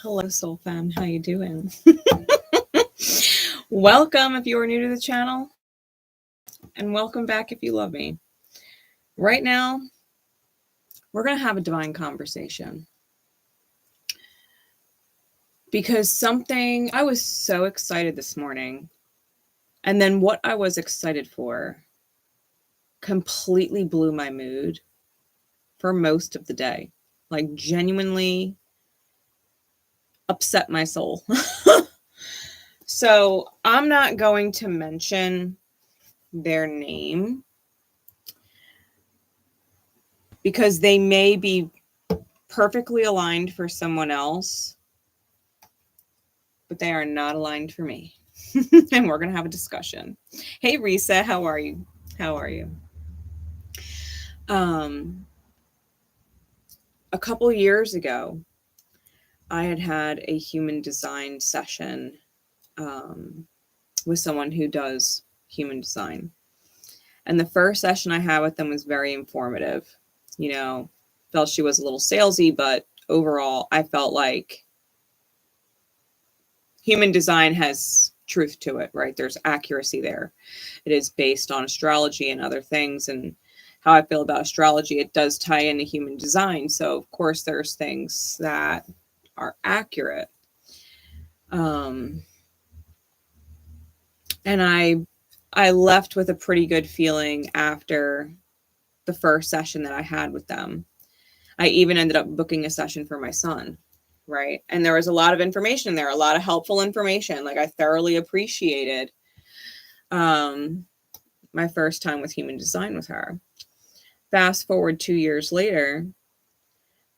Hello, Soul Fam. How you doing? Welcome if you are new to the channel, and welcome back if you love me. Right now, we're going to have a divine conversation because I was so excited this morning, and then what I was excited for completely blew my mood for most of the day. Like, genuinely upset my soul. So I'm not going to mention their name because they may be perfectly aligned for someone else, but they are not aligned for me. And we're going to have a discussion. Hey, Risa, how are you? How are you? A couple years ago, I had a human design session with someone who does human design. And the first session I had with them was very informative. You know, felt she was a little salesy, but overall, I felt like human design has truth to it, right? There's accuracy there. It is based on astrology and other things. And how I feel about astrology, it does tie into human design. So, of course, there's things that are accurate. And I left with a pretty good feeling after the first session that I had with them. I even ended up booking a session for my son, right? And there was a lot of information in there, a lot of helpful information. Like, I thoroughly appreciated my first time with human design with her. Fast forward 2 years later,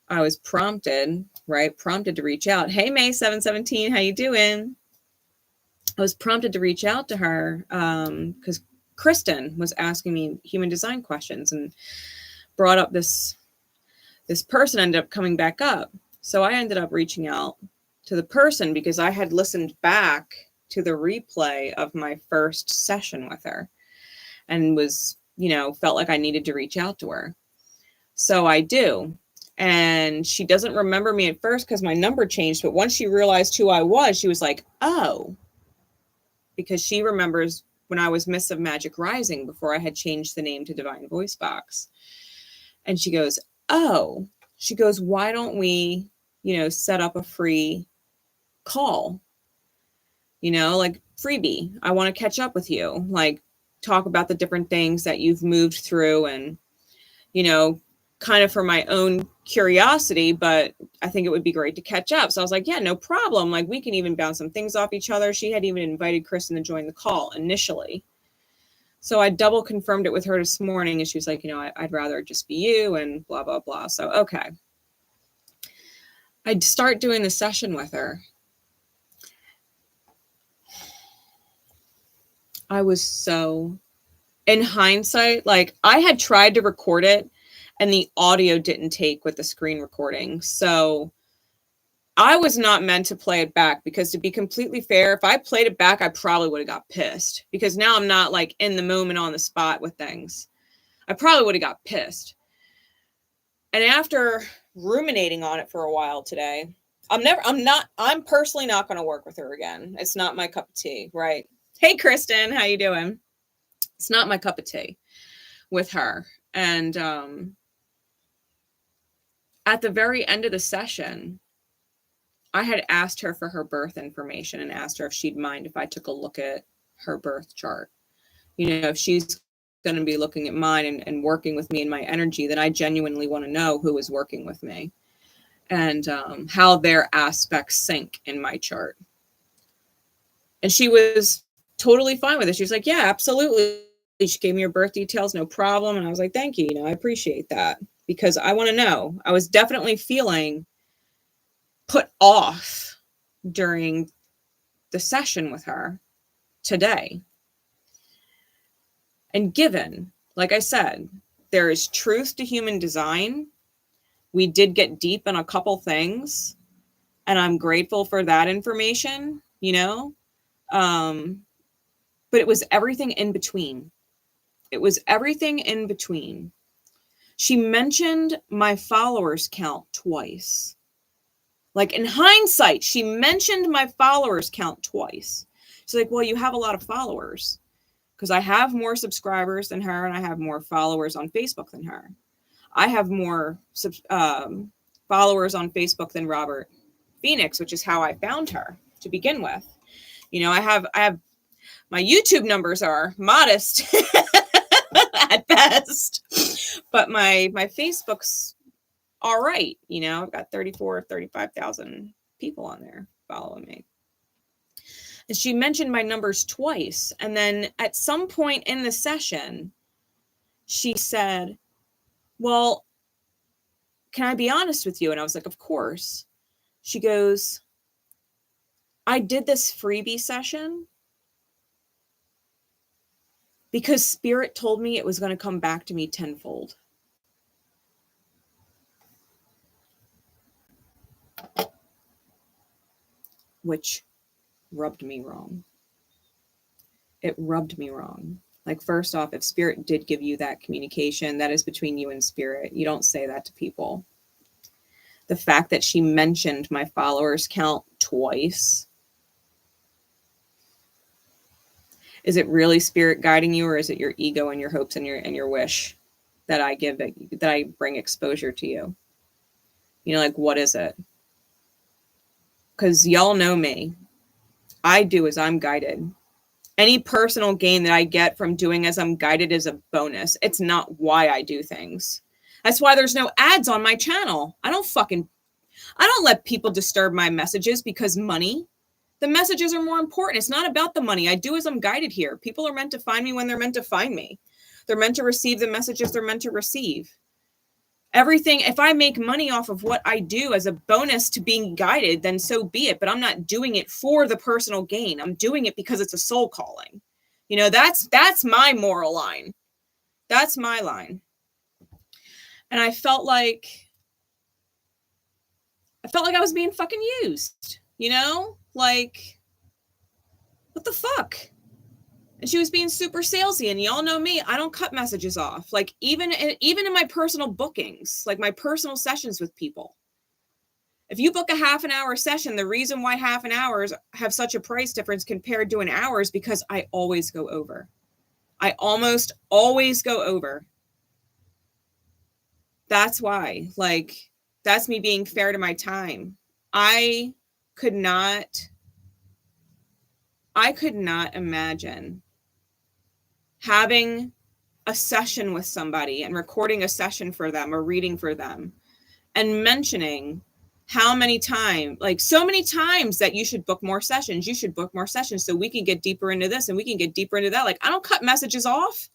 I was prompted to reach out. Hey, May 717, how you doing? I was prompted to reach out to her because Kristen was asking me human design questions and brought up this person ended up coming back up. So I ended up reaching out to the person because I had listened back to the replay of my first session with her and was, felt like I needed to reach out to her. So I do. And she doesn't remember me at first because my number changed. But once she realized who I was, she was like, oh, because she remembers when I was Miss of Magic Rising before I had changed the name to Divine Voice Box. And she goes, oh, why don't we, set up a free call, like freebie. I want to catch up with you, like talk about the different things that you've moved through and, kind of for my own curiosity, but I think it would be great to catch up. So I was like, yeah, no problem. Like, we can even bounce some things off each other. She had even invited Kristen to join the call initially. So I double confirmed it with her this morning. And she was like, I'd rather it just be you and blah, blah, blah. So, okay. I'd start doing the session with her. I was so, in hindsight, like, I had tried to record it and the audio didn't take with the screen recording. So I was not meant to play it back because, to be completely fair, if I played it back, I probably would have got pissed because now I'm not like in the moment on the spot with things. I probably would have got pissed. And after ruminating on it for a while today, I'm personally not going to work with her again. It's not my cup of tea, right? Hey, Kristen, how you doing? It's not my cup of tea with her. And at the very end of the session, I had asked her for her birth information and asked her if she'd mind if I took a look at her birth chart. If she's going to be looking at mine and working with me in my energy, then I genuinely want to know who is working with me and how their aspects sync in my chart. And she was totally fine with it. She was like, yeah, absolutely. She gave me her birth details, no problem. And I was like, thank you. I appreciate that because I want to know. I was definitely feeling put off during the session with her today. And given, like I said, there is truth to human design. We did get deep in a couple things, and I'm grateful for that information, but it was everything in between. It was everything in between. She mentioned my followers count twice. Like in hindsight, she mentioned my followers count twice. She's like, well, you have a lot of followers. Because I have more subscribers than her, and I have more followers on Facebook than her. I have more followers on Facebook than Robert Phoenix, which is how I found her to begin with. You know, I have my YouTube numbers are modest at best, but my Facebook's all right. You know, I've got 35,000 people on there following me. And she mentioned my numbers twice. And then at some point in the session, she said, well, can I be honest with you? And I was like, of course. She goes, I did this freebie session because Spirit told me it was going to come back to me tenfold. Which rubbed me wrong. It rubbed me wrong. Like, first off, if Spirit did give you that communication, that is between you and Spirit. You don't say that to people. The fact that she mentioned my followers count twice. Is it really Spirit guiding you, or is it your ego and your hopes and your wish that I bring exposure to you? You know, like, what is it? Because y'all know me. I do as I'm guided. Any personal gain that I get from doing as I'm guided is a bonus. It's not why I do things. That's why there's no ads on my channel. I don't let people disturb my messages because money. The messages are more important. It's not about the money. I do as I'm guided here. People are meant to find me when they're meant to find me. They're meant to receive the messages they're meant to receive. Everything, if I make money off of what I do as a bonus to being guided, then so be it. But I'm not doing it for the personal gain. I'm doing it because it's a soul calling. You know, that's my moral line. That's my line. And I felt like I was being fucking used, you know? Like, what the fuck? And she was being super salesy, and y'all know me. I don't cut messages off. Like, even in my personal bookings, like my personal sessions with people. If you book a half an hour session, the reason why half an hours have such a price difference compared to an hour is because I always go over. I almost always go over. That's why. Like, that's me being fair to my time. I could not imagine having a session with somebody and recording a session for them or reading for them and mentioning how many times, like so many times, that you should book more sessions. You should book more sessions so we can get deeper into this and we can get deeper into that. Like, I don't cut messages off.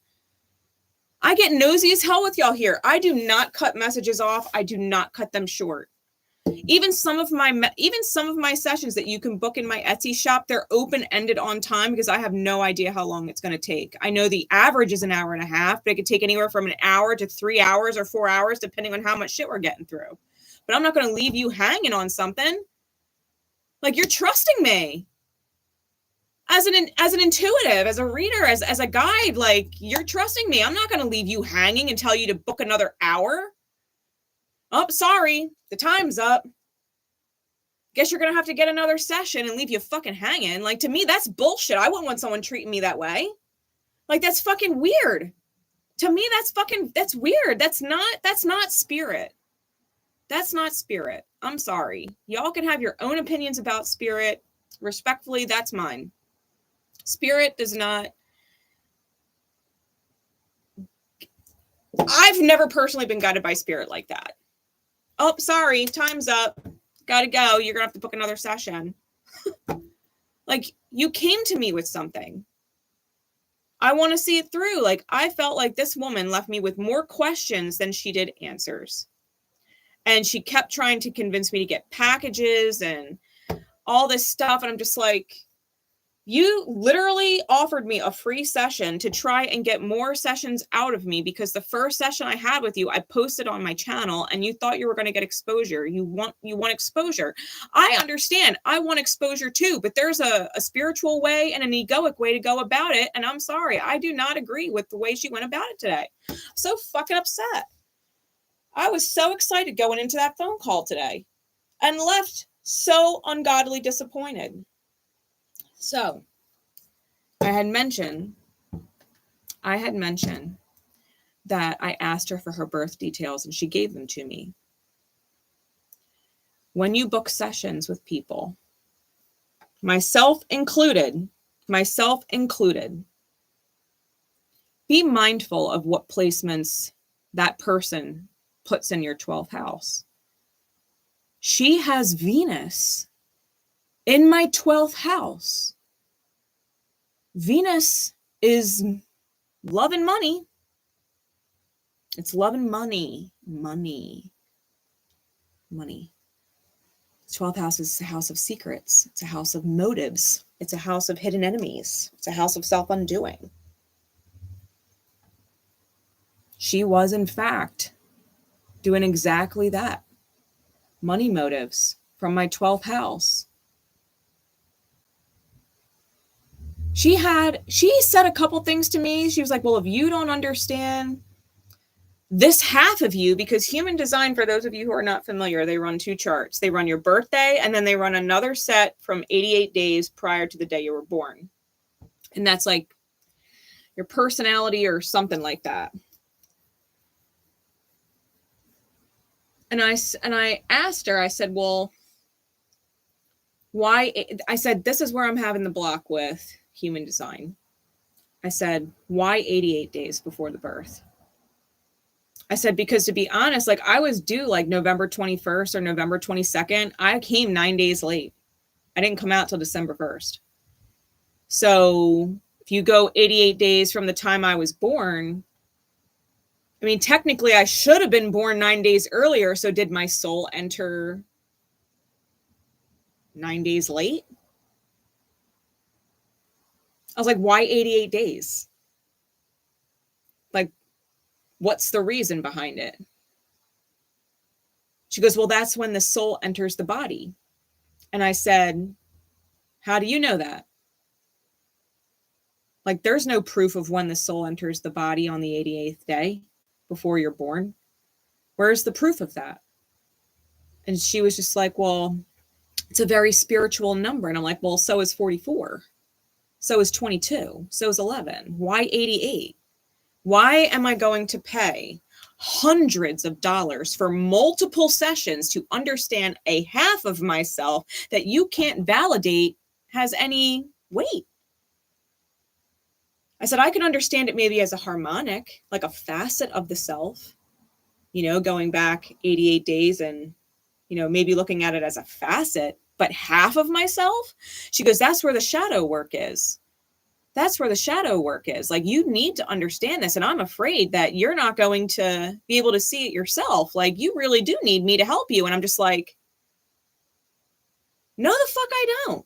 I get nosy as hell with y'all here. I do not cut messages off. I do not cut them short. Even some of my sessions that you can book in my Etsy shop, they're open-ended on time because I have no idea how long it's going to take. I know the average is an hour and a half, but it could take anywhere from an hour to 3 hours or 4 hours, depending on how much shit we're getting through. But I'm not going to leave you hanging on something. Like, you're trusting me as an intuitive, as a reader, as a guide. Like, you're trusting me. I'm not going to leave you hanging and tell you to book another hour. Oh, sorry. The time's up. Guess you're going to have to get another session and leave you fucking hanging. Like, to me, that's bullshit. I wouldn't want someone treating me that way. Like, that's fucking weird. To me, that's weird. That's not Spirit. That's not Spirit. I'm sorry. Y'all can have your own opinions about Spirit. Respectfully, that's mine. Spirit does not. I've never personally been guided by Spirit like that. Oh, sorry, time's up. Gotta go. You're gonna have to book another session. Like, you came to me with something. I want to see it through. Like, I felt like this woman left me with more questions than she did answers. And she kept trying to convince me to get packages and all this stuff. And I'm just like, you literally offered me a free session to try and get more sessions out of me because the first session I had with you, I posted on my channel and you thought you were going to get exposure. You want exposure. I understand. I want exposure too, but there's a spiritual way and an egoic way to go about it. And I'm sorry, I do not agree with the way she went about it today. I'm so fucking upset. I was so excited going into that phone call today and left So ungodly disappointed. So I had mentioned that I asked her for her birth details and she gave them to me. When you book sessions with people, myself included, be mindful of what placements that person puts in your 12th house. She has Venus in my 12th house. Venus is love and money. It's love and money. Money. 12th house is a house of secrets. It's a house of motives. It's a house of hidden enemies. It's a house of self-undoing. She was, in fact, doing exactly that. Money motives from my 12th house. She said a couple things to me. She was like, well, if you don't understand this half of you, because human design, for those of you who are not familiar, they run 2 charts. They run your birthday, and then they run another set from 88 days prior to the day you were born. And that's like your personality or something like that. And I asked her, I said, well, why? I said, this is where I'm having the block with human design. I said, why 88 days before the birth? I said, because to be honest, like I was due like November 21st or November 22nd. I came 9 days late. I didn't come out till December 1st. So if you go 88 days from the time I was born, I mean, technically I should have been born 9 days earlier. So did my soul enter 9 days late? I was like, why 88 days? Like, what's the reason behind it? She goes, well, that's when the soul enters the body. And I said, how do you know that? Like, there's no proof of when the soul enters the body on the 88th day before you're born. Where's the proof of that? And she was just like, well, it's a very spiritual number. And I'm like, well, so is 44. So is 22. So is 11. Why 88? Why am I going to pay hundreds of dollars for multiple sessions to understand a half of myself that you can't validate has any weight? I said, I can understand it maybe as a harmonic, like a facet of the self, you know, going back 88 days and, you know, maybe looking at it as a facet, but half of myself? She goes, that's where the shadow work is. That's where the shadow work is. Like, you need to understand this. And I'm afraid that you're not going to be able to see it yourself. Like, you really do need me to help you. And I'm just like, no, the fuck I don't.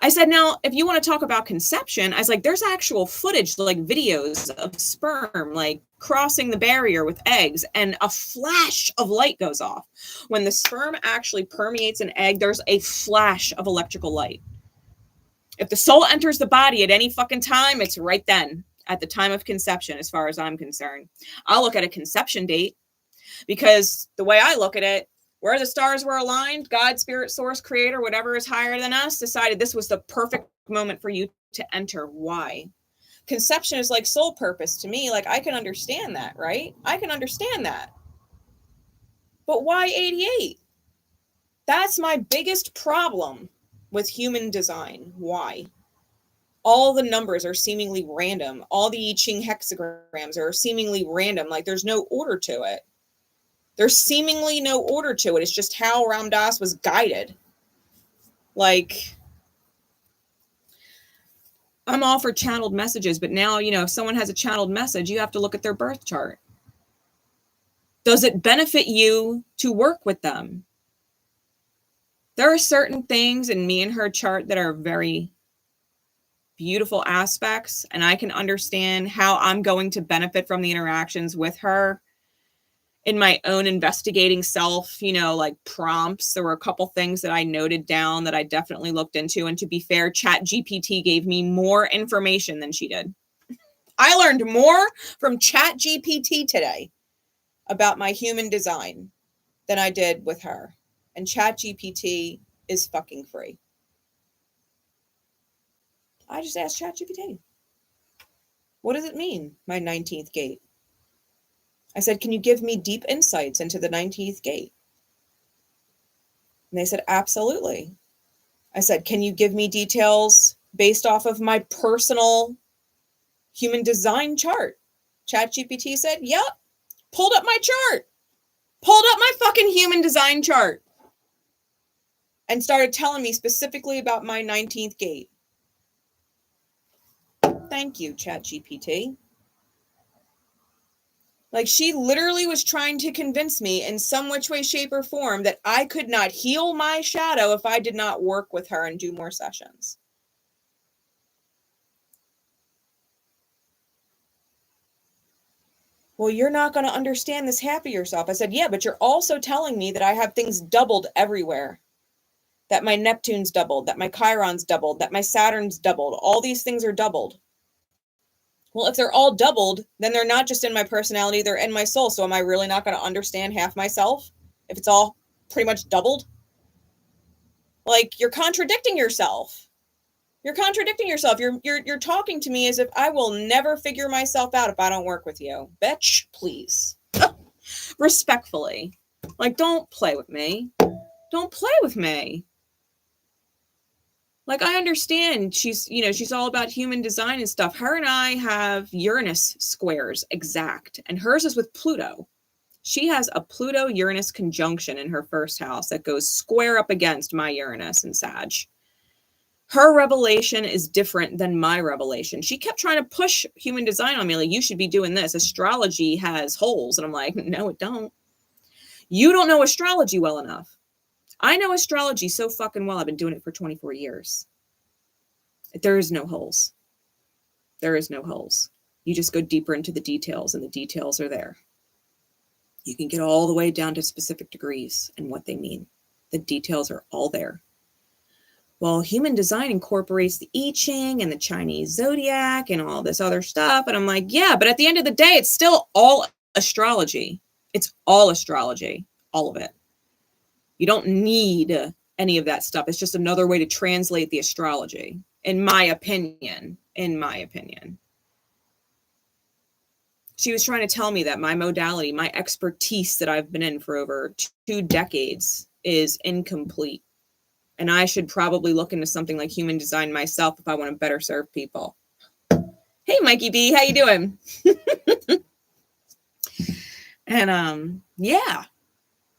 I said, now, if you want to talk about conception, I was like, there's actual footage, like videos of sperm, like crossing the barrier with eggs, and a flash of light goes off. When the sperm actually permeates an egg, there's a flash of electrical light. If the soul enters the body at any fucking time, it's right then, at the time of conception, as far as I'm concerned. I'll look at a conception date because the way I look at it, where the stars were aligned, God, spirit, source, creator, whatever is higher than us, decided this was the perfect moment for you to enter. Why? Conception is like soul purpose to me. Like, I can understand that, right? I can understand that. But why 88? That's my biggest problem with human design. Why? All the numbers are seemingly random. All the I Ching hexagrams are seemingly random. Like, there's no order to it. There's seemingly no order to it. It's just how Ram Dass was guided. Like, I'm all for channeled messages, but now, you know, if someone has a channeled message, you have to look at their birth chart. Does it benefit you to work with them? There are certain things in me and her chart that are very beautiful aspects, and I can understand how I'm going to benefit from the interactions with her in my own investigating self, you know, like prompts. There were a couple things that I noted down that I definitely looked into. And to be fair, ChatGPT gave me more information than she did. I learned more from ChatGPT today about my human design than I did with her. And ChatGPT is fucking free. I just asked ChatGPT, what does it mean, my 19th gate? I said, can you give me deep insights into the 19th gate? And they said, absolutely. I said, can you give me details based off of my personal human design chart? ChatGPT said, yep. Pulled up my chart. Pulled up my fucking human design chart. And started telling me specifically about my 19th gate. Thank you, ChatGPT. Like, she literally was trying to convince me in some which way, shape, or form that I could not heal my shadow if I did not work with her and do more sessions. Well, you're not going to understand this half of yourself. I said, yeah, but you're also telling me that I have things doubled everywhere. That my Neptune's doubled, that my Chiron's doubled, that my Saturn's doubled. All these things are doubled. Well, if they're all doubled, then they're not just in my personality, they're in my soul. So am I really not going to understand half myself if it's all pretty much doubled? Like, you're contradicting yourself. You're contradicting yourself. You're talking to me as if I will never figure myself out if I don't work with you. Bitch, please. Respectfully. Like, don't play with me. Don't play with me. Like, I understand she's all about human design and stuff. Her and I have Uranus squares exact, and hers is with Pluto. She has a Pluto-Uranus conjunction in her first house that goes square up against my Uranus and Sag. Her revelation is different than my revelation. She kept trying to push human design on me, like, you should be doing this. Astrology has holes. And I'm like, no, it don't. You don't know astrology well enough. I know astrology so fucking well. I've been doing it for 24 years. There is no holes. There is no holes. You just go deeper into the details, and the details are there. You can get all the way down to specific degrees and what they mean. The details are all there. Well, human design incorporates the I Ching and the Chinese zodiac and all this other stuff. And I'm like, yeah, but at the end of the day, it's still all astrology. It's all astrology, all of it. You don't need any of that stuff. It's just another way to translate the astrology, in my opinion. In my opinion. She was trying to tell me that my modality, my expertise that I've been in for over 2 decades is incomplete. And I should probably look into something like human design myself if I want to better serve people. Hey, Mikey B, how you doing? And yeah,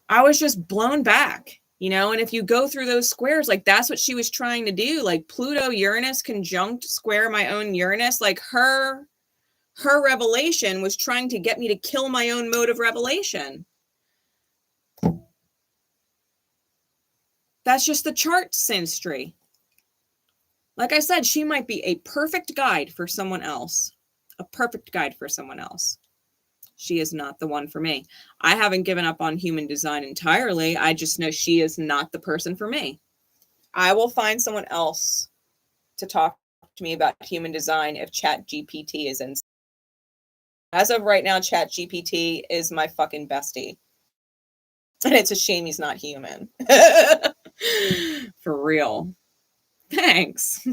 I was just blown back, and if you go through those squares, like, that's what she was trying to do. Like, Pluto, Uranus conjunct square my own Uranus, like her revelation was trying to get me to kill my own mode of revelation. That's just the chart synastry. Like I said, she might be a perfect guide for someone else. A perfect guide for someone else. She is not the one for me. I haven't given up on human design entirely. I just know she is not the person for me. I will find someone else to talk to me about human design if ChatGPT is in. As of right now, ChatGPT is my fucking bestie. And it's a shame he's not human. For real. Thanks.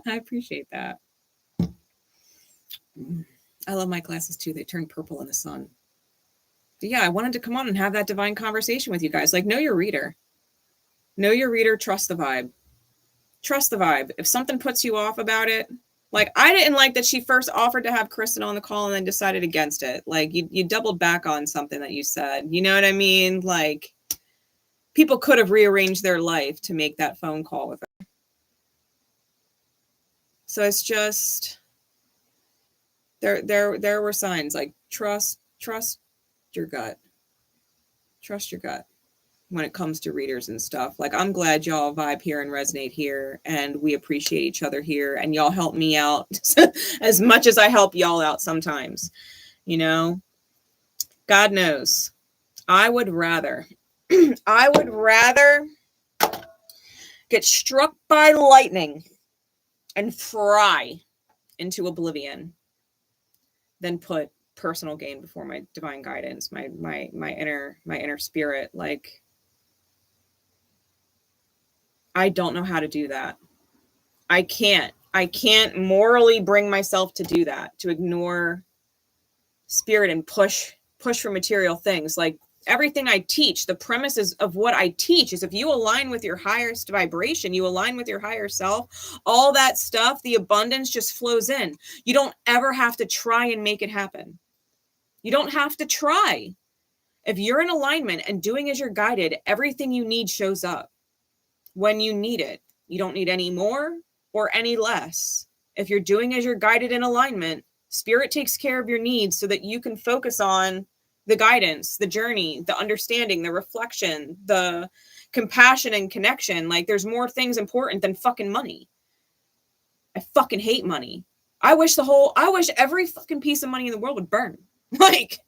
I appreciate that. I love my glasses too. They turn purple in the sun. But yeah, I wanted to come on and have that divine conversation with you guys. Like, know your reader. Know your reader. Trust the vibe. Trust the vibe. If something puts you off about it, like, I didn't like that she first offered to have Kristen on the call and then decided against it. Like, you doubled back on something that you said. You know what I mean? Like, people could have rearranged their life to make that phone call with her. So it's just, there were signs like trust your gut. Trust your gut when it comes to readers and stuff. Like, I'm glad y'all vibe here and resonate here, and we appreciate each other here, and y'all help me out as much as I help y'all out sometimes. God knows, I would rather get struck by lightning and fry into oblivion than put personal gain before my divine guidance, my inner spirit. Like, I don't know how to do that. I can't morally bring myself to do that, to ignore spirit and push for material things. Like everything I teach, the premises of what I teach is if you align with your highest vibration, you align with your higher self, all that stuff, the abundance just flows in. You don't ever have to try and make it happen. You don't have to try. If you're in alignment and doing as you're guided, everything you need shows up when you need it. You don't need any more or any less. If you're doing as you're guided in alignment, spirit takes care of your needs so that you can focus on the guidance, the journey, the understanding, the reflection, the compassion and connection. Like there's more things important than fucking money. I fucking hate money. I wish every fucking piece of money in the world would burn. Like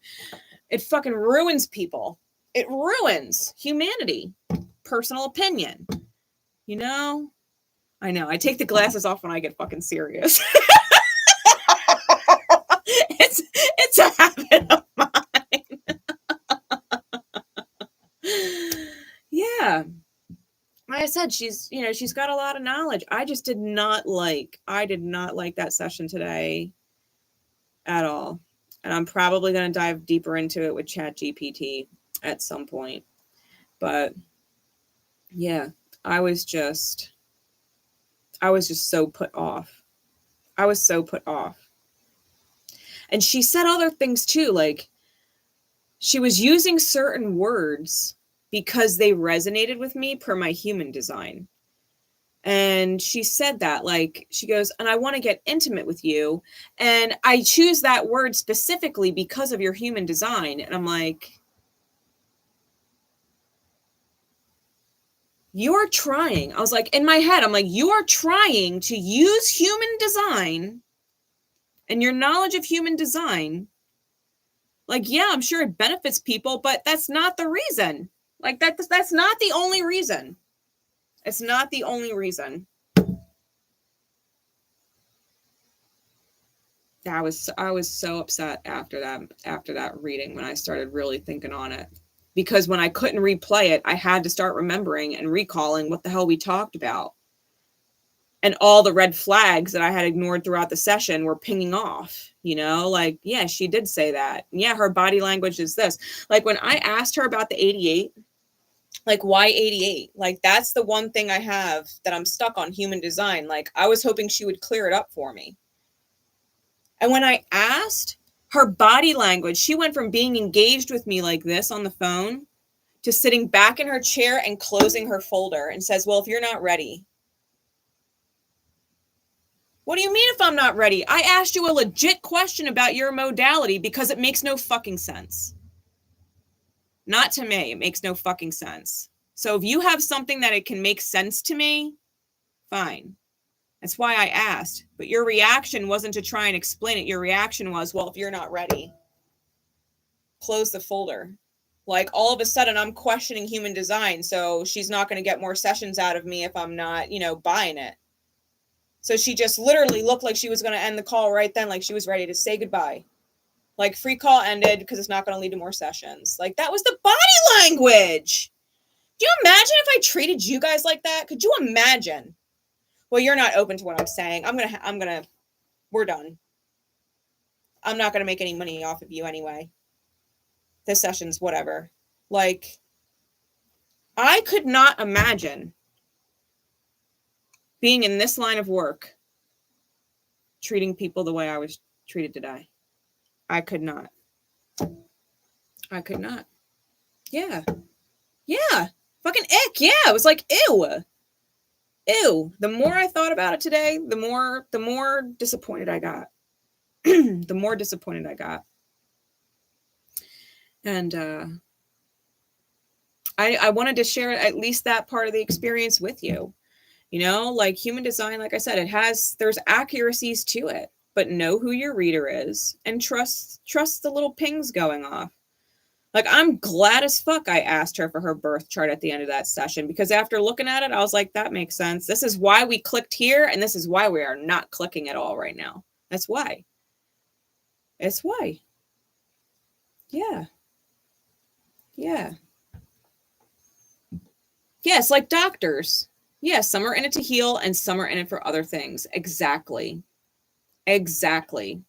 it fucking ruins people. It ruins humanity. Personal opinion. You know? I know. I take the glasses off when I get fucking serious. It's a habit of mine. Yeah. Like I said, she's got a lot of knowledge. I did not like that session today at all. And I'm probably going to dive deeper into it with ChatGPT at some point. But yeah, I was just so put off. I was so put off. And she said other things too, like she was using certain words because they resonated with me per my human design. And she said that, like, she goes, and I want to get intimate with you. And I choose that word specifically because of your human design. And I'm like, you are trying. I was like, in my head, I'm like, you are trying to use human design and your knowledge of human design. Like, yeah, I'm sure it benefits people, but that's not the reason. Like, that's not the only reason. It's not the only reason. I was so upset after that reading when I started really thinking on it. Because when I couldn't replay it, I had to start remembering and recalling what the hell we talked about. And all the red flags that I had ignored throughout the session were pinging off, like, yeah, she did say that. Yeah, her body language is this. Like when I asked her about the 88, like why 88? Like that's the one thing I have that I'm stuck on, human design. Like I was hoping she would clear it up for me. And when I asked, her body language, she went from being engaged with me like this on the phone to sitting back in her chair and closing her folder and says, well, if you're not ready. What do you mean if I'm not ready? I asked you a legit question about your modality because it makes no fucking sense. Not to me. It makes no fucking sense. So if you have something that it can make sense to me, fine. That's why I asked. But your reaction wasn't to try and explain it. Your reaction was, well, if you're not ready, close the folder. Like all of a sudden I'm questioning human design. So she's not going to get more sessions out of me if I'm not, buying it. So she just literally looked like she was going to end the call right then. Like she was ready to say goodbye. Like free call ended because it's not going to lead to more sessions. Like that was the body language. Do you imagine if I treated you guys like that? Could you imagine? Well, you're not open to what I'm saying. We're done. I'm not going to make any money off of you anyway. This session's whatever. Like, I could not imagine being in this line of work, treating people the way I was treated today. I could not. Yeah. Fucking ick. Yeah. It was like, ew. The more I thought about it today, the more disappointed I got. The more disappointed I got. And I wanted to share at least that part of the experience with you. Like human design, like I said, there's accuracies to it, but know who your reader is and trust the little pings going off. Like, I'm glad as fuck I asked her for her birth chart at the end of that session, because after looking at it, I was like, that makes sense. This is why we clicked here, and this is why we are not clicking at all right now. That's why. It's why. Yeah. Yeah, it's like doctors. Yeah, some are in it to heal and some are in it for other things. Exactly. Exactly.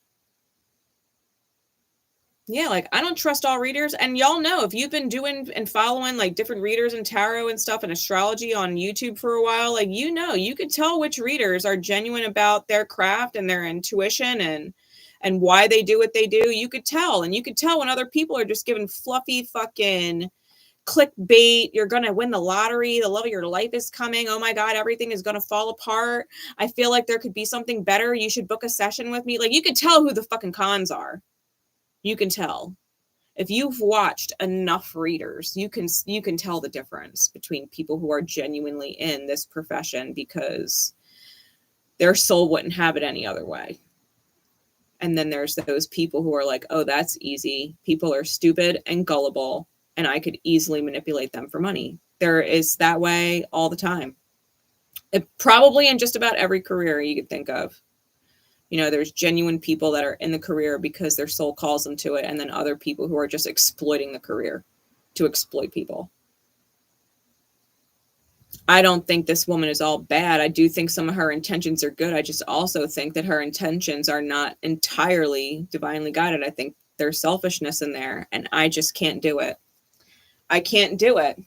Yeah, like I don't trust all readers. And y'all know, if you've been doing and following like different readers and tarot and stuff and astrology on YouTube for a while, like, you know, you could tell which readers are genuine about their craft and their intuition and why they do what they do. You could tell. And you could tell when other people are just giving fluffy fucking clickbait. You're going to win the lottery. The love of your life is coming. Oh my God, everything is going to fall apart. I feel like there could be something better. You should book a session with me. Like, you could tell who the fucking cons are. You can tell. If you've watched enough readers, you can tell the difference between people who are genuinely in this profession because their soul wouldn't have it any other way. And then there's those people who are like, oh, that's easy. People are stupid and gullible, and I could easily manipulate them for money. There is that way all the time. It probably in just about every career you could think of. You know, there's genuine people that are in the career because their soul calls them to it, and then other people who are just exploiting the career to exploit people. I don't think this woman is all bad. I do think some of her intentions are good. I just also think that her intentions are not entirely divinely guided. I think there's selfishness in there, and I just can't do it. I can't do it.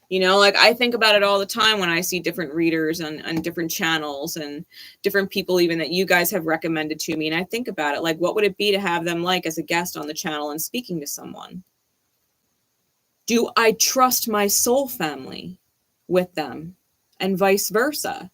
You know, like I think about it all the time when I see different readers on different channels and different people even that you guys have recommended to me. And I think about it, like, what would it be to have them like as a guest on the channel and speaking to someone? Do I trust my soul family with them and vice versa?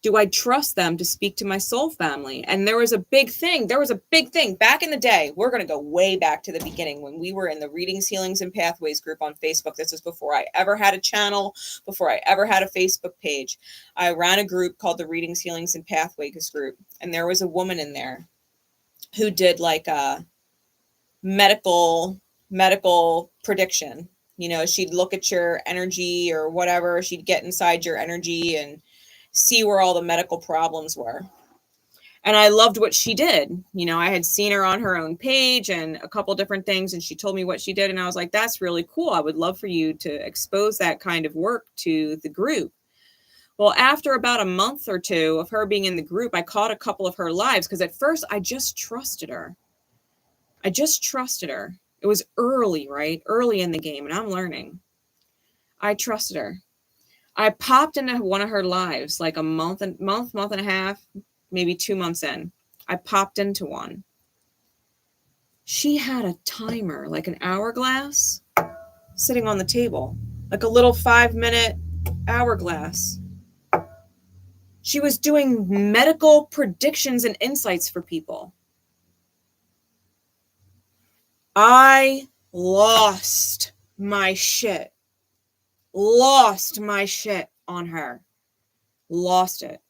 Do I trust them to speak to my soul family? And there was a big thing. Back in the day. We're going to go way back to the beginning when we were in the Readings, Healings, and Pathways group on Facebook. This is before I ever had a channel, before I ever had a Facebook page. I ran a group called the Readings, Healings, and Pathways group. And there was a woman in there who did like a medical prediction. You know, she'd look at your energy or whatever. She'd get inside your energy and see where all the medical problems were. And I loved what she did. You know, I had seen her on her own page and a couple different things, and she told me what she did. And I was like, that's really cool. I would love for you to expose that kind of work to the group. Well, after about a month or two of her being in the group, I caught a couple of her lives because at first I just trusted her. It was early, right? Early in the game, and I'm learning. I trusted her. I popped into one of her lives like a month and a half, maybe 2 months in. I popped into one. She had a timer, like an hourglass, sitting on the table, like a little 5-minute hourglass. She was doing medical predictions and insights for people. I lost my shit on her. Lost it.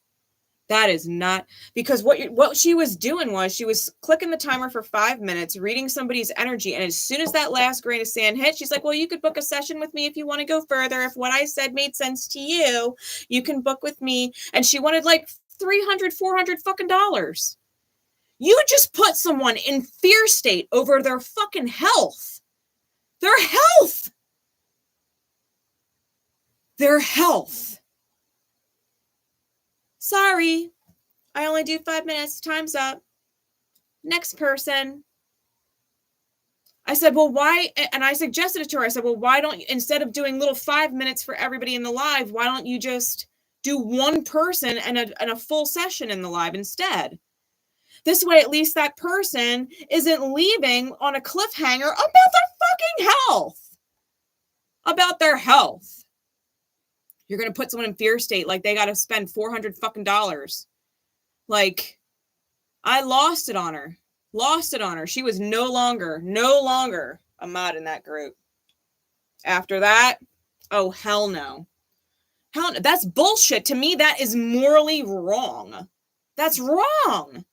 That is not, because what she was doing was she was clicking the timer for 5 minutes, reading somebody's energy. And as soon as that last grain of sand hit, she's like, well, you could book a session with me if you want to go further. If what I said made sense to you, you can book with me. And she wanted like $300, $400 fucking dollars. You just put someone in fear state over their fucking health. Their health. Sorry, I only do 5 minutes. Time's up. Next person. I said, well, why? And I suggested it to her. I said, well, why don't you, instead of doing little 5 minutes for everybody in the live, why don't you just do one person and a full session in the live instead? This way, at least that person isn't leaving on a cliffhanger about their fucking health. About their health. You're going to put someone in fear state like they got to spend $400 fucking dollars. Like, I lost it on her. She was no longer a mod in that group. After that, oh, hell no. Hell no. That's bullshit. To me, that is morally wrong. That's wrong.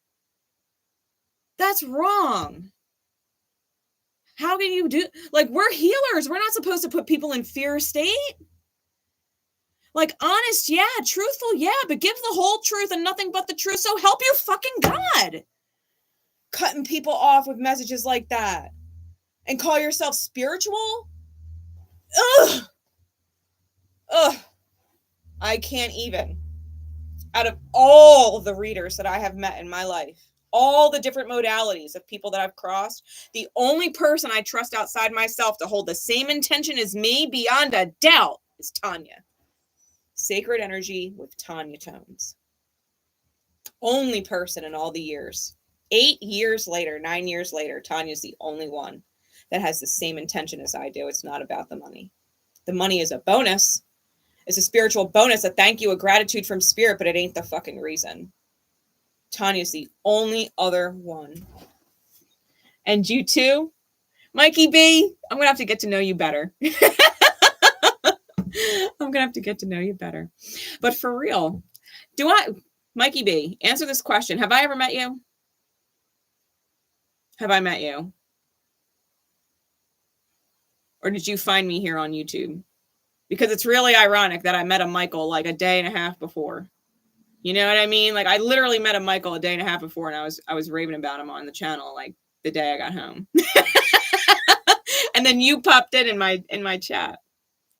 How can you do, like, we're healers. We're not supposed to put people in fear state. Like, honest, yeah, truthful, yeah, but give the whole truth and nothing but the truth, so help you fucking God. Cutting people off with messages like that. And call yourself spiritual? Ugh. I can't even. Out of all the readers that I have met in my life, all the different modalities of people that I've crossed, the only person I trust outside myself to hold the same intention as me beyond a doubt is Tanya. Sacred energy with Tanya tones. Only person in all the years. 8 years later, 9 years later, Tanya's the only one that has the same intention as I do. It's not about the money. The money is a bonus. It's a spiritual bonus, a thank you, a gratitude from spirit, but it ain't the fucking reason. Tanya's the only other one. And you too, Mikey B, I'm going to have to get to know you better. I'm going to have to get to know you better. But for real, Mikey B, answer this question. Have I ever met you? Have I met you? Or did you find me here on YouTube? Because it's really ironic that I met a Michael like a day and a half before. You know what I mean? Like I literally met a Michael a day and a half before, and I was raving about him on the channel like the day I got home. And then you popped in my chat.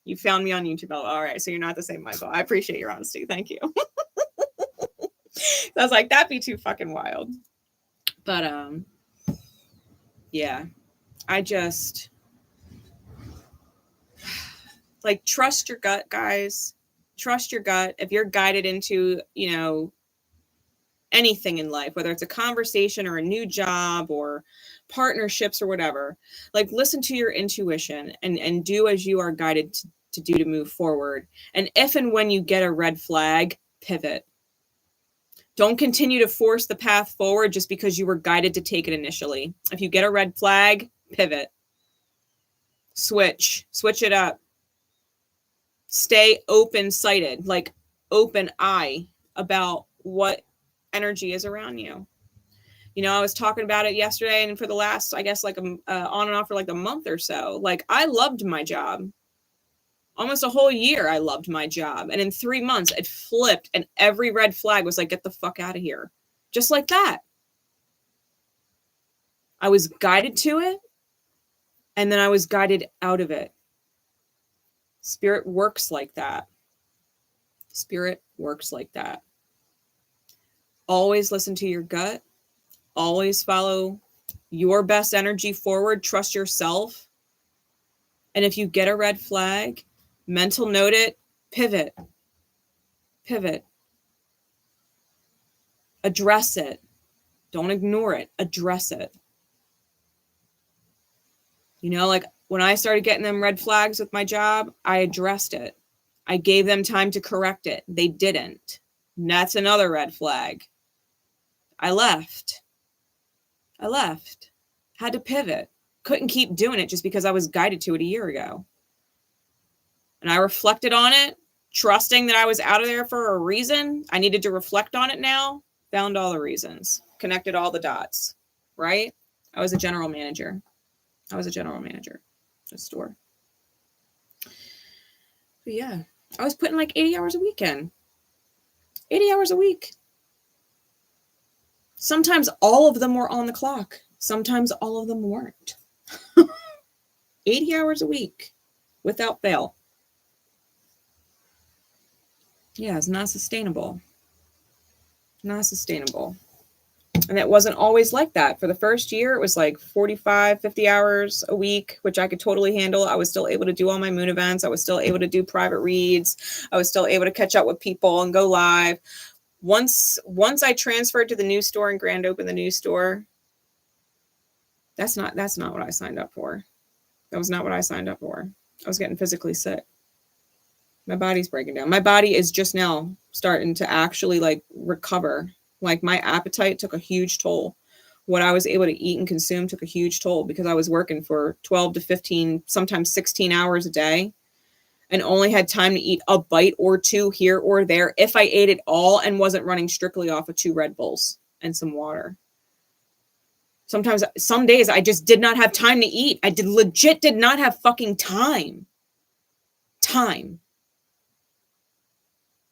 You found me on YouTube. All right, so you're not the same Michael. I appreciate your honesty. Thank you. I was like, that'd be too fucking wild. But yeah, I just like trust your gut, guys. Trust your gut. If you're guided into, you know, anything in life, whether it's a conversation or a new job or partnerships or whatever, like listen to your intuition and do as you are guided to do to move forward. And if and when you get a red flag, pivot. Don't continue to force the path forward just because you were guided to take it initially. If you get a red flag, pivot. Switch it up. Stay open-sighted, like open eye about what energy is around you. You know, I was talking about it yesterday, and for the last, I guess, like on and off for like a month or so, like I loved my job. Almost a whole year, I loved my job. And in 3 months, it flipped, and every red flag was like, get the fuck out of here. Just like that. I was guided to it, and then I was guided out of it. Spirit works like that. Spirit works like that. Always listen to your gut. Always follow your best energy forward. Trust yourself. And if you get a red flag, mental note it, pivot. Pivot. Address it. Don't ignore it. Address it. You know, like when I started getting them red flags with my job, I addressed it. I gave them time to correct it. They didn't. And that's another red flag. I left. Had to pivot. Couldn't keep doing it just because I was guided to it a year ago. And I reflected on it, trusting that I was out of there for a reason. I needed to reflect on it now. Found all the reasons. Connected all the dots. Right? I was a general manager. at a store. But yeah, I was putting like 80 hours a week in. 80 hours a week. Sometimes all of them were on the clock. Sometimes all of them weren't. 80 hours a week without fail. Yeah, it's not sustainable. Not sustainable. And it wasn't always like that. For the first year, it was like 45, 50 hours a week, which I could totally handle. I was still able to do all my moon events. I was still able to do private reads. I was still able to catch up with people and go live. Once I transferred to the new store and grand opened the new store, that's not what I signed up for. That was not what I signed up for. I was getting physically sick. My body's breaking down. My body is just now starting to actually like recover. Like my appetite took a huge toll. What I was able to eat and consume took a huge toll because I was working for 12 to 15, sometimes 16 hours a day and only had time to eat a bite or two here or there if I ate it all and wasn't running strictly off of 2 Red Bulls and some water. Sometimes, some days I just did not have time to eat. I legit did not have fucking time.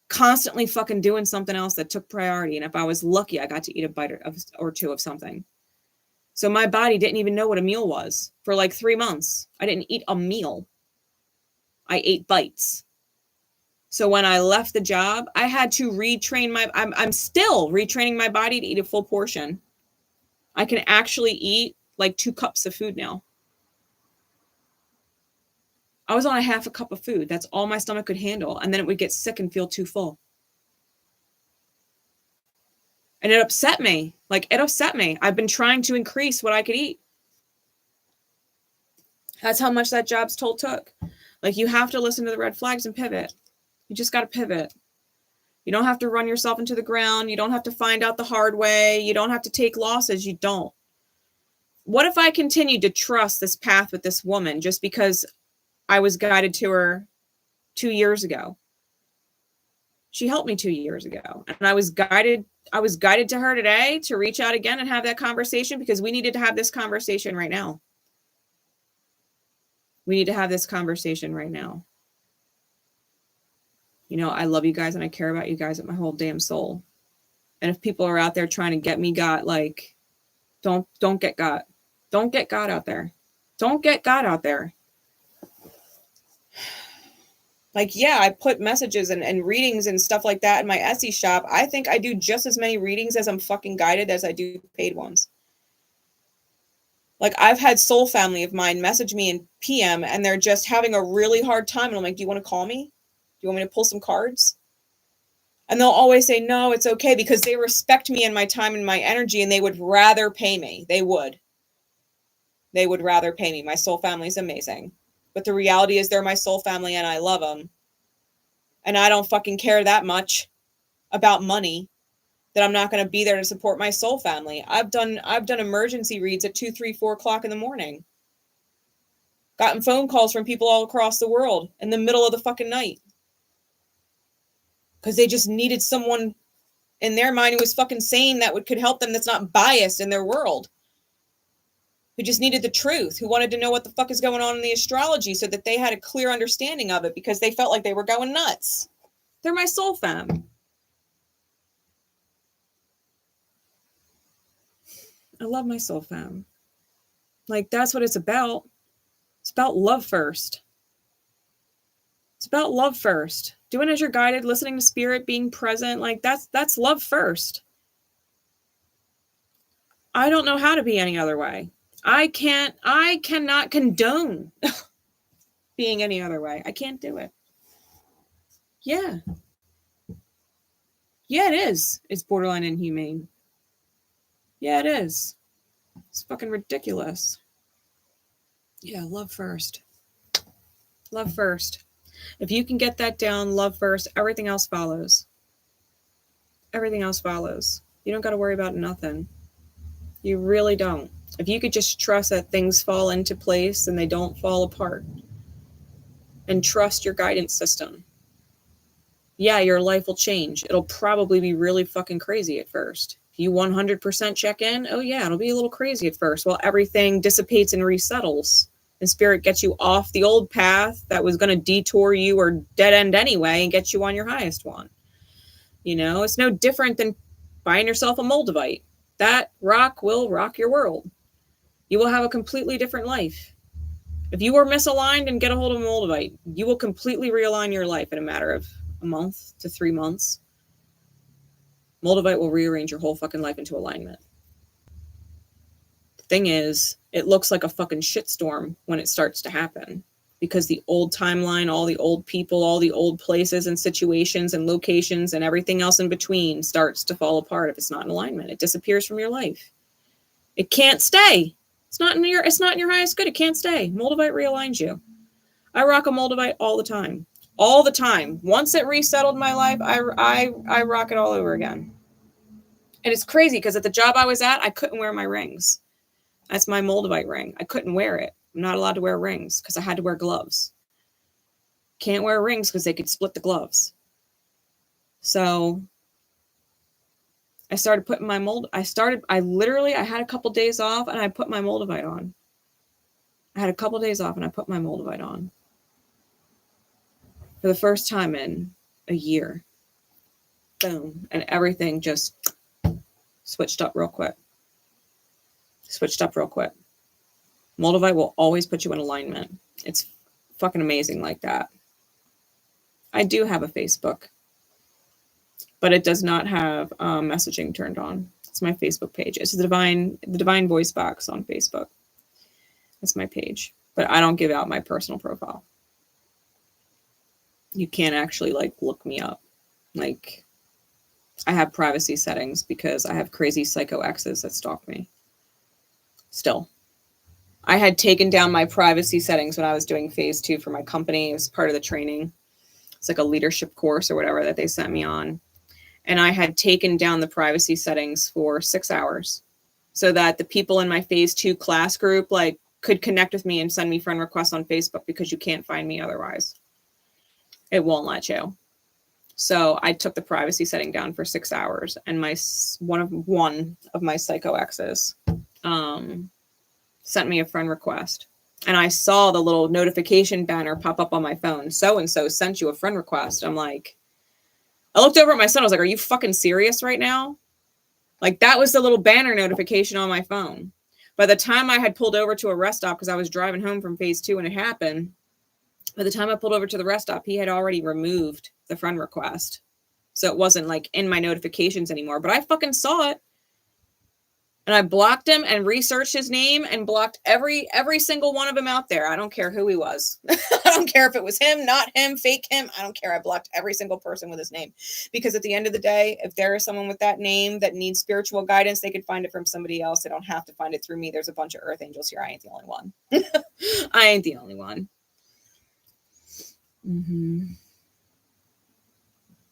Constantly fucking doing something else that took priority. And if I was lucky, I got to eat a bite or two of something. So my body didn't even know what a meal was for like 3 months. I didn't eat a meal. I ate bites. So when I left the job, I had to retrain I'm still retraining my body to eat a full portion. I can actually eat like 2 cups of food now. I was on a half a cup of food. That's all my stomach could handle. And then it would get sick and feel too full. And it upset me. Like, it upset me. I've been trying to increase what I could eat. That's how much that job's toll took. Like, you have to listen to the red flags and pivot. You just got to pivot. You don't have to run yourself into the ground. You don't have to find out the hard way. You don't have to take losses. You don't. What if I continued to trust this path with this woman just because I was guided to her 2 years ago? She helped me 2 years ago. And I was guided to her today to reach out again and have that conversation because we needed to have this conversation right now. We need to have this conversation right now. You know, I love you guys and I care about you guys with my whole damn soul. And if people are out there trying to get me got, like, don't get got. Don't get God out there. Don't get God out there. Like, yeah, I put messages and readings and stuff like that in my Etsy shop. I think I do just as many readings as I'm fucking guided as I do paid ones. Like, I've had soul family of mine message me in PM and they're just having a really hard time. And I'm like, do you want to call me? Do you want me to pull some cards? And they'll always say, no, it's okay, because they respect me and my time and my energy, and they would rather pay me. They would rather pay me. My soul family is amazing. But the reality is they're my soul family and I love them. And I don't fucking care that much about money that I'm not going to be there to support my soul family. I've done emergency reads at 2, 3, 4 o'clock in the morning. Gotten phone calls from people all across the world in the middle of the fucking night. Because they just needed someone in their mind who was fucking sane that could help them, that's not biased in their world. Who just needed the truth, who wanted to know what the fuck is going on in the astrology so that they had a clear understanding of it because they felt like they were going nuts. They're my soul fam. I love my soul fam. Like, that's what it's about. It's about love first. It's about love first. Doing as you're guided, listening to spirit, being present. Like, that's love first. I don't know how to be any other way. I cannot condone being any other way. I can't do it. Yeah. Yeah, it is. It's borderline inhumane. Yeah, it is. It's fucking ridiculous. Yeah, love first. Love first. If you can get that down, love first, everything else follows. Everything else follows. You don't got to worry about nothing. You really don't. If you could just trust that things fall into place and they don't fall apart, and trust your guidance system, yeah, your life will change. It'll probably be really fucking crazy at first. If you 100% check in, oh yeah, it'll be a little crazy at first while everything dissipates and resettles. And spirit gets you off the old path that was going to detour you or dead end anyway and get you on your highest one. You know, it's no different than buying yourself a 𝗦𝘂𝗿. That rock will rock your world. You will have a completely different life. If you were misaligned and get a hold of a 𝗦𝘂𝗿, you will completely realign your life in a matter of a month to 3 months. 𝗦𝘂𝗿 will rearrange your whole fucking life into alignment. The thing is, it looks like a fucking shitstorm when it starts to happen, because the old timeline, all the old people, all the old places and situations and locations and everything else in between starts to fall apart if it's not in alignment. It disappears from your life. It can't stay. It's not in your highest good. It can't stay. 𝗦𝘂𝗿 realigns you. I rock a 𝗦𝘂𝗿 all the time. All the time. Once it resettled my life, I rock it all over again. And it's crazy because at the job I was at, I couldn't wear my rings. That's my 𝗦𝘂𝗿 ring. I couldn't wear it. I'm not allowed to wear rings because I had to wear gloves. Can't wear rings because they could split the gloves. So I started putting my I had a couple days off and I put my 𝗦𝘂𝗿 on. I had a couple days off and I put my 𝗦𝘂𝗿 on. For the first time in a year. Boom. And everything just switched up real quick. 𝗦𝘂𝗿 will always put you in alignment. It's fucking amazing like that. I do have a Facebook, but it does not have messaging turned on. It's my Facebook page. It's the Divine Voice Box on Facebook. That's my page, but I don't give out my personal profile. You can't actually like look me up. Like, I have privacy settings because I have crazy psycho exes that stalk me. Still, I had taken down my privacy settings when I was doing phase 2 for my company. It was part of the training. It's like a leadership course or whatever that they sent me on. And I had taken down the privacy settings for 6 hours so that the people in my phase 2 class group like could connect with me and send me friend requests on Facebook, because you can't find me otherwise. It won't let you. So I took the privacy setting down for 6 hours, and one of my psycho exes sent me a friend request, and I saw the little notification banner pop up on my phone. So-and-so sent you a friend request. I'm like, I looked over at my son. I was like, are you fucking serious right now? Like, that was the little banner notification on my phone. By the time I had pulled over to a rest stop, because I was driving home from phase 2 when it happened, by the time I pulled over to the rest stop, he had already removed the friend request. So it wasn't like in my notifications anymore, but I fucking saw it. And I blocked him and researched his name and blocked every single one of them out there. I don't care who he was. I don't care if it was him, not him, fake him. I don't care. I blocked every single person with his name. Because at the end of the day, if there is someone with that name that needs spiritual guidance, they could find it from somebody else. They don't have to find it through me. There's a bunch of earth angels here. I ain't the only one. I ain't the only one.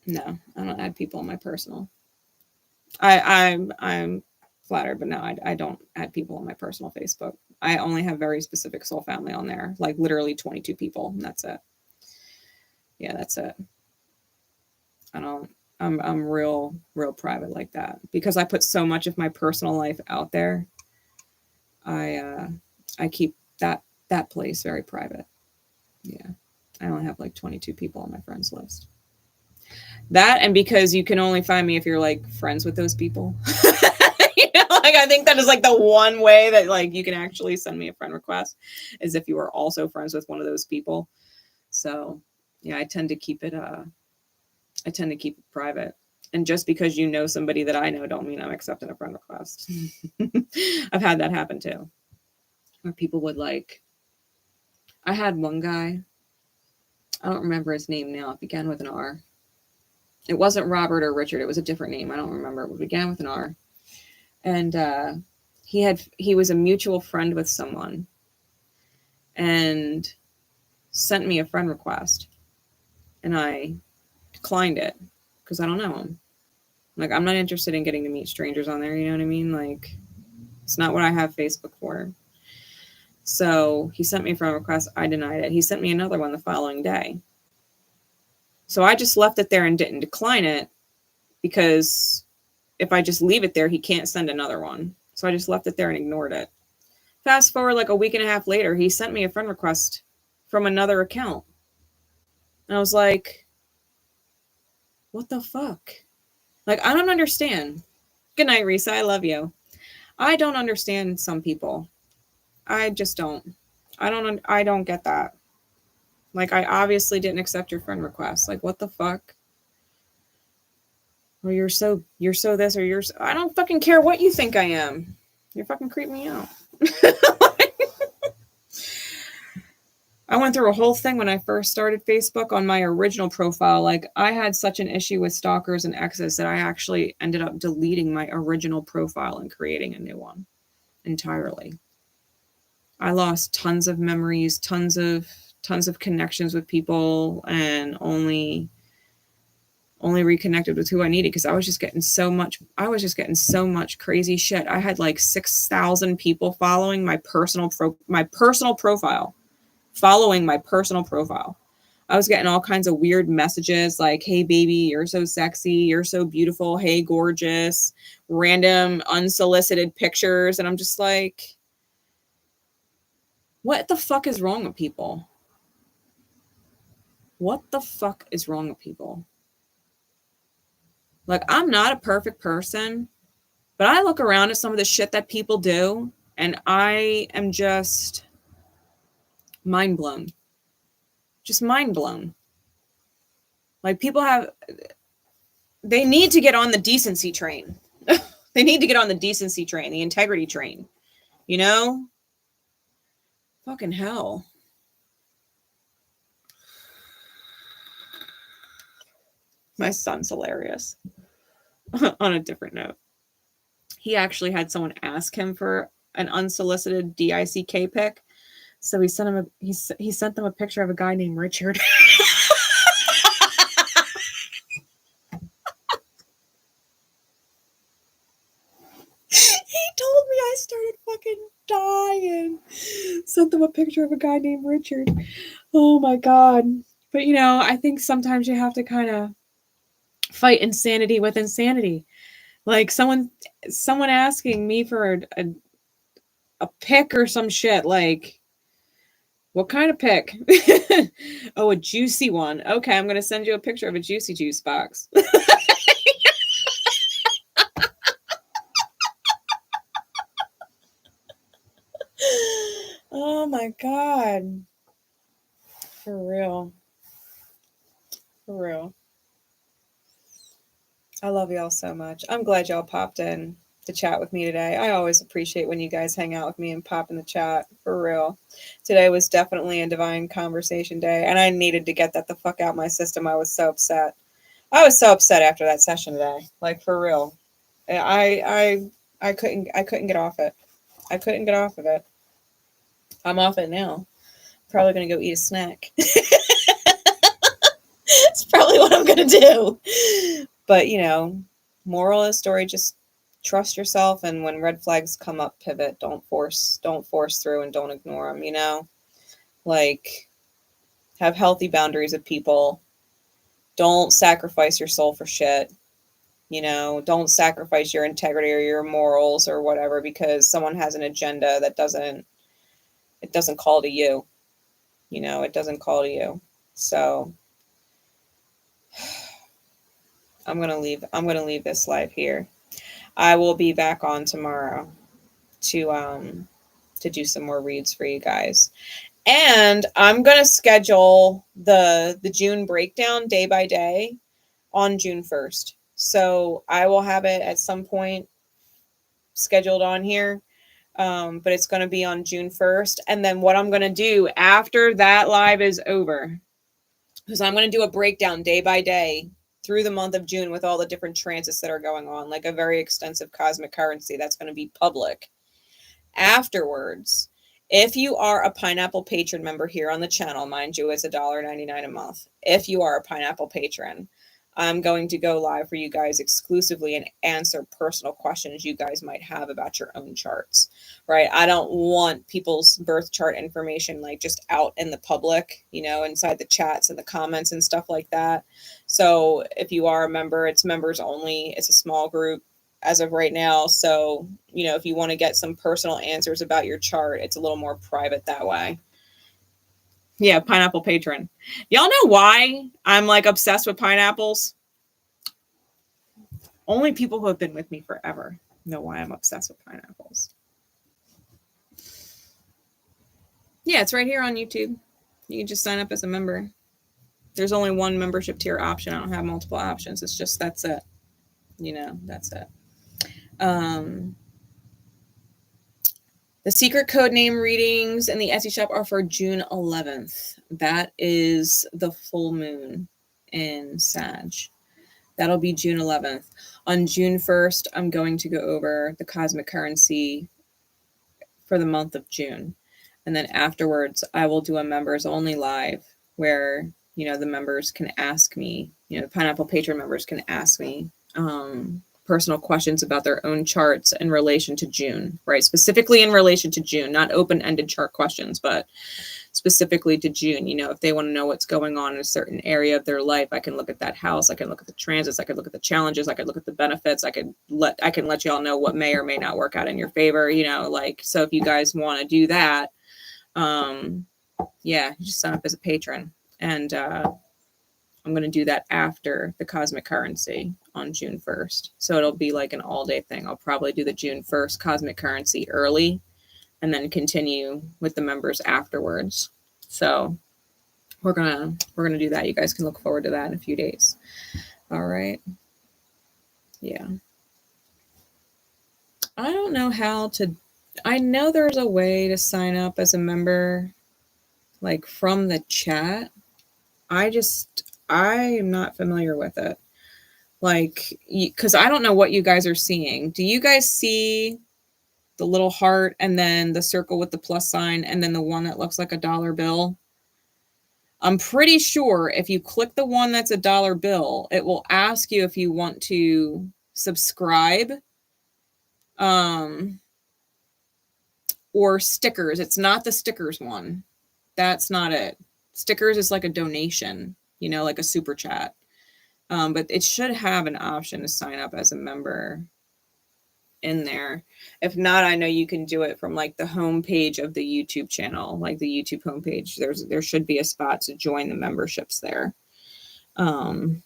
No, I don't add people on my personal. I'm flattered, but no, I don't add people on my personal Facebook. I only have very specific soul family on there, like literally 22 people, and that's it. Yeah, that's it. I'm real private like that, because I put so much of my personal life out there. I keep that place very private. Yeah, I only have like 22 people on my friends list. That, and because you can only find me if you're like friends with those people. You know, like, I think that is like the one way that like you can actually send me a friend request, is if you are also friends with one of those people. So yeah, I tend to keep it private. And just because you know somebody that I know, don't mean I'm accepting a friend request. I've had that happen too, where people would like, I had one guy, I don't remember his name now. It began with an R. It wasn't Robert or Richard. It was a different name. I don't remember. It began with an R. And he was a mutual friend with someone and sent me a friend request. And I declined it because I don't know him. Like, I'm not interested in getting to meet strangers on there. You know what I mean? Like, it's not what I have Facebook for. So he sent me a friend request. I denied it. He sent me another one the following day. So I just left it there and didn't decline it, because if I just leave it there, he can't send another one. So I just left it there and ignored it. Fast forward like a week and a half later, he sent me a friend request from another account. And I was like, what the fuck? Like, I don't understand. Good night, Risa. I love you. I don't understand some people. I just don't. I don't get that. Like, I obviously didn't accept your friend request. Like, what the fuck? Or you're so this, or I don't fucking care what you think I am. You're fucking creeping me out. I went through a whole thing when I first started Facebook on my original profile. Like, I had such an issue with stalkers and exes that I actually ended up deleting my original profile and creating a new one entirely. I lost tons of memories, tons of connections with people, and only reconnected with who I needed, because I was just getting so much crazy shit. I had like 6,000 people following my personal profile. Following my personal profile. I was getting all kinds of weird messages like, hey baby, you're so sexy, you're so beautiful, hey gorgeous, random unsolicited pictures, and I'm just like, what the fuck is wrong with people? What the fuck is wrong with people? Like, I'm not a perfect person, but I look around at some of the shit that people do, and I am just mind blown. Just mind blown. Like they need to get on the decency train. They need to get on the decency train, the integrity train, you know? Fucking hell. My son's hilarious. On a different note, he actually had someone ask him for an unsolicited _DICK pic. So he sent them a picture of a guy named Richard. He told me, I started fucking dying. Sent them a picture of a guy named Richard. Oh my God. But you know, I think sometimes you have to kind of fight insanity with insanity. Like someone asking me for a pic or some shit, like, what kind of pic? Oh, a juicy one. Okay, I'm going to send you a picture of a juicy juice box. Oh my God. For real. For real. I love y'all so much. I'm glad y'all popped in to chat with me today. I always appreciate when you guys hang out with me and pop in the chat. For real. Today was definitely a divine conversation day, and I needed to get that the fuck out my system. I was so upset. I was so upset after that session today. Like, for real. I couldn't get off it. I couldn't get off of it. I'm off it now. Probably gonna go eat a snack. It's probably what I'm gonna do. But you know, moral of the story, just trust yourself, and when red flags come up, pivot. Don't force through, and don't ignore them, you know? Like, have healthy boundaries with people. Don't sacrifice your soul for shit. You know, don't sacrifice your integrity or your morals or whatever because someone has an agenda that doesn't call to you. You know, it doesn't call to you. So I'm going to leave this live here. I will be back on tomorrow to do some more reads for you guys. And I'm going to schedule the June breakdown day by day on June 1st. So I will have it at some point scheduled on here. But it's going to be on June 1st. And then what I'm going to do after that live is over, because I'm going to do a breakdown day by day through the month of June with all the different transits that are going on, like a very extensive cosmic currency that's going to be public. Afterwards, if you are a Pineapple Patron member here on the channel, mind you, it's $1.99 a month. If you are a Pineapple Patron, I'm going to go live for you guys exclusively and answer personal questions you guys might have about your own charts, right? I don't want people's birth chart information like just out in the public, you know, inside the chats and the comments and stuff like that. So if you are a member, it's members only. It's a small group as of right now. So, you know, if you want to get some personal answers about your chart, it's a little more private that way. Yeah, Pineapple Patron. Y'all know why I'm like obsessed with pineapples? Only people who have been with me forever know why I'm obsessed with pineapples. Yeah, it's right here on YouTube. You can just sign up as a member. There's only one membership tier option. I don't have multiple options. It's just, that's it. You know, that's it. The secret code name readings in the Etsy shop are for June 11th. That is the full moon in Sag. That'll be June 11th. On June 1st, I'm going to go over the cosmic currency for the month of June. And then afterwards, I will do a members only live where, you know, the members can ask me, you know, the Pineapple Patron members can ask me personal questions about their own charts in relation to June, right? Specifically in relation to June, not open-ended chart questions, but specifically to June. You know, if they want to know what's going on in a certain area of their life, I can look at that house. I can look at the transits. I can look at the challenges. I can look at the benefits. I can let y'all know what may or may not work out in your favor, you know, like, so if you guys want to do that, yeah, you just sign up as a patron. And I'm going to do that after the cosmic currency on June 1st. So it'll be like an all-day thing. I'll probably do the June 1st cosmic currency early and then continue with the members afterwards. So we're gonna do that. You guys can look forward to that in a few days. All right. Yeah. I don't know how to. I know there's a way to sign up as a member, like from the chat. I'm not familiar with it. Like, because I don't know what you guys are seeing. Do you guys see the little heart and then the circle with the plus sign and then the one that looks like a dollar bill? I'm pretty sure if you click the one that's a dollar bill, it will ask you if you want to subscribe or stickers. It's not the stickers one. That's not it. Stickers is like a donation, you know, like a super chat. But it should have an option to sign up as a member in there. If not, I know you can do it from like the homepage of the YouTube channel, like the YouTube homepage. There should be a spot to join the memberships there. I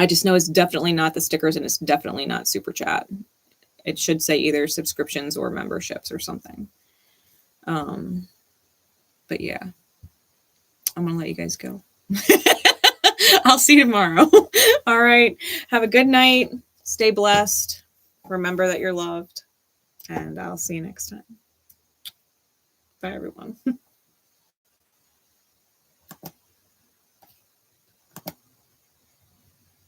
just know it's definitely not the stickers and it's definitely not super chat. It should say either subscriptions or memberships or something. But yeah, I'm gonna let you guys go. I'll see you tomorrow. All right. Have a good night. Stay blessed. Remember that you're loved. And I'll see you next time. Bye, everyone.